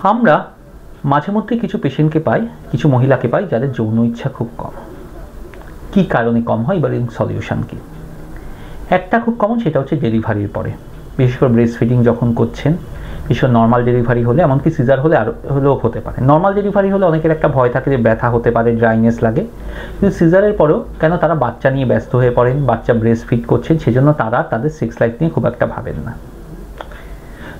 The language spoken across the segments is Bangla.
আমরা মাঝে মধ্যে কিছু পেশেন্টকে পাই, কিছু মহিলাকে পাই যাদের যৌন ইচ্ছা খুব কম। কি কারণে কম হয়, এবার সলিউশন কি? একটা খুব কমন, সেটা হচ্ছে ডেলিভারির পরে, বিশেষ করে ব্রেস্ট ফিডিং যখন করছেন, বিশেষ করে নর্মাল ডেলিভারি হলে, এমনকি সিজার হলে আরও হলেও হতে পারে। নর্মাল ডেলিভারি হলে অনেকের একটা ভয় থাকে যে ব্যথা হতে পারে, ড্রাইনেস লাগে, কিন্তু সিজারের পরেও কেন তারা বাচ্চা নিয়ে ব্যস্ত হয়ে পড়েন, বাচ্চা ব্রেস্ট ফিড করছেন, সেজন্য তারা তাদের সেক্স লাইফ নিয়ে খুব একটা ভাবেন না।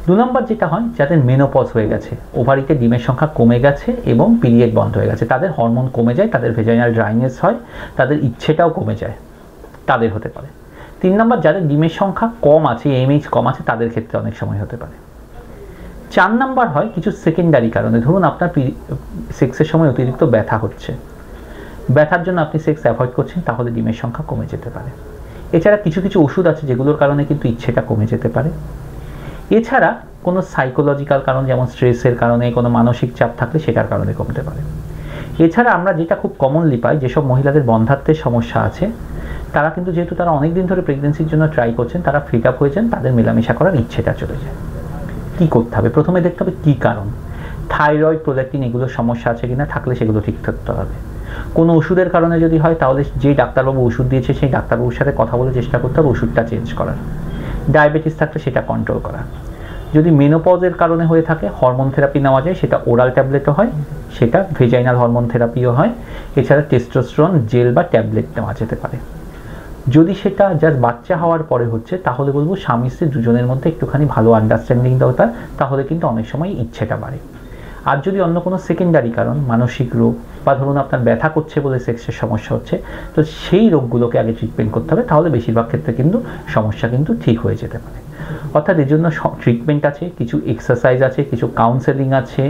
2 নম্বর যেটা হয়, যাদের মেনোপজ হয়ে গেছে, ওভারিতে ডিমের সংখ্যা কমে গেছে এবং পিরিয়ড বন্ধ হয়ে গেছে, তাদের হরমোন কমে যায়, তাদের ভেজাইনাল ড্রাইনেস হয়, তাদের ইচ্ছেটাও কমে যায়, তাদের হতে পারে। 3 নম্বর, যাদের ডিমের সংখ্যা কম আছে, এমএইচ কম আছে, তাদের ক্ষেত্রে অনেক সময় হতে পারে। 4 নম্বর হয় কিছু সেকেন্ডারি কারণে, ধরুন আপনার সেক্সের সময় অতিরিক্ত ব্যথা হচ্ছে, ব্যথার জন্য আপনি সেক্স অ্যাভয়েড করছেন, তাহলে ডিমের সংখ্যা কমে যেতে পারে। এছাড়া কিছু কিছু ওষুধ আছে যেগুলোর কারণে কিন্তু ইচ্ছেটা কমে যেতে পারে। এছাড়া কোনো সাইকোলজিক্যাল কারণ, যেমন স্ট্রেসের কারণে, কোনো মানসিক চাপ থাকলে সেটার কারণে কমতে পারে। এছাড়া আমরা যেটা খুব কমনলি পাই, যেসব মহিলাদের বন্ধ্যাত্বের সমস্যা আছে, তারা কিন্তু যেহেতু তারা অনেক দিন ধরে প্রেগনেন্সির জন্য ট্রাই করছেন, তারা ফিট আপ হয়েছেন, তাদের মেলামেশা করার ইচ্ছেটা চলে যায়। কী করতে হবে? প্রথমে দেখতে হবে কী কারণ, থাইরয়েড, প্রোল্যাক্টিন, এগুলোর সমস্যা আছে কিনা, থাকলে সেগুলো ঠিক থাকতে হবে। কোনো ওষুধের কারণে যদি হয়, তাহলে যেই ডাক্তারবাবু ওষুধ দিয়েছে সেই ডাক্তারবাবুর সাথে কথা বলে চেষ্টা করতে হবে ওষুধটা চেঞ্জ করার। ডায়াবেটিস থাকলে সেটা কন্ট্রোল করা। যদি মেনোপজের কারণে হয়ে থাকে, হরমোন থেরাপি নেওয়া যায়, সেটা ওরাল ট্যাবলেটও হয়, সেটা ভেজাইনাল হরমোন থেরাপিও হয়। এছাড়া টেস্টোস্টেরন জেল বা ট্যাবলেট নেওয়া যেতে পারে। যদি সেটা জাস্ট বাচ্চা হওয়ার পরে হচ্ছে, তাহলে বলবো স্বামী স্ত্রী দুজনের মধ্যে একটুখানি ভালো আন্ডারস্ট্যান্ডিং দরকার, তাহলে কিন্তু অনেক সময় ইচ্ছেটা বাড়ে। আর যদি অন্য কোনো সেকেন্ডারি কারণ, মানসিক রোগ, বা ধরুন আপনার ব্যথা করছে বলে সেক্সের সমস্যা হচ্ছে, তো সেই রোগগুলোকে আগে ট্রিটমেন্ট করতে হবে, তাহলে বেশিরভাগ ক্ষেত্রে কিন্তু সমস্যা কিন্তু ঠিক হয়ে যেতে পারে। অর্থাৎ এর জন্য ট্রিটমেন্ট আছে, কিছু এক্সারসাইজ আছে, কিছু কাউন্সেলিং আছে,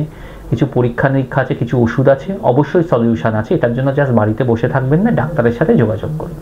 কিছু পরীক্ষা নিরীক্ষা আছে, কিছু ওষুধ আছে, অবশ্যই সলিউশন আছে। এটার জন্য জাস্ট বাড়িতে বসে থাকবেন না, ডাক্তারের সাথে যোগাযোগ করুন।